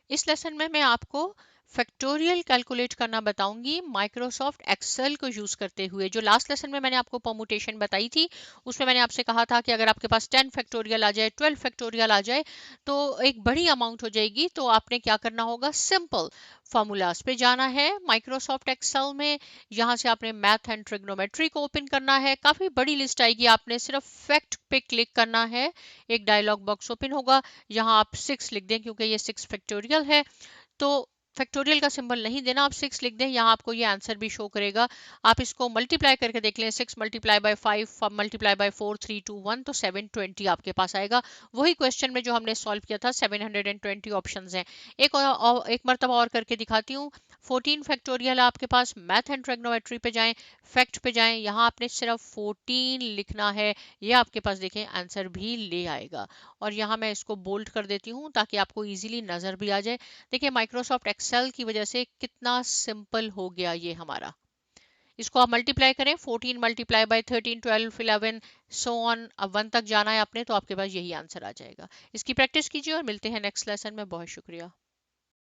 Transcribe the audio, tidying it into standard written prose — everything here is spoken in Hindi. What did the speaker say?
इस लेसन में मैं आपको फैक्टोरियल कैलकुलेट करना बताऊंगी माइक्रोसॉफ्ट एक्सेल को यूज करते हुए। जो लास्ट लेसन में मैंने आपको परमुटेशन बताई थी उसमें मैंने आपसे कहा था कि अगर आपके पास 10 फैक्टोरियल आ जाए, 12 फैक्टोरियल आ जाए तो एक बड़ी अमाउंट हो जाएगी। तो आपने क्या करना होगा, सिंपल फॉर्मूलाज पे जाना है माइक्रोसॉफ्ट एक्सेल में। यहाँ से आपने मैथ एंड ट्रिग्नोमेट्री को ओपन करना है, काफी बड़ी लिस्ट आएगी, आपने सिर्फ फैक्ट पे क्लिक करना है, एक डायलॉग बॉक्स ओपन होगा। यहाँ आप 6 लिख दें क्योंकि ये 6 फैक्टोरियल है। तो फैक्टोरियल का सिंबल नहीं देना, आप 6 लिख दें, यहाँ आपको ये आंसर भी शो करेगा। आप इसको मल्टीप्लाई करके देख लें, 6 मल्टीप्लाई बाय 5 मल्टीप्लाई बाय 4 3 2 1 तो 720 आपके पास आएगा। वही क्वेश्चन में जो हमने सॉल्व किया था 720 ऑप्शंस हैं। एक मरतबा और करके दिखाती हूँ। 14 फैक्टोरियल आपके पास, मैथ एंड ट्रिग्नोमेट्री पे जाएं, फैक्ट पे जाएं, यहाँ आपने सिर्फ 14 लिखना है। ये आपके पास देखें आंसर भी ले आएगा। और यहाँ मैं इसको बोल्ड कर देती हूँ ताकि आपको इजीली नजर भी आ जाए। देखिए माइक्रोसॉफ्ट एक्सेल की वजह से कितना सिंपल हो गया ये हमारा। इसको आप मल्टीप्लाई करें, 14 मल्टीप्लाई बाय 13 12 11 सो ऑन, अब 1 तक जाना है आपने तो आपके पास यही आंसर आ जाएगा। इसकी प्रैक्टिस कीजिए और मिलते हैं नेक्स्ट लेसन में। बहुत शुक्रिया।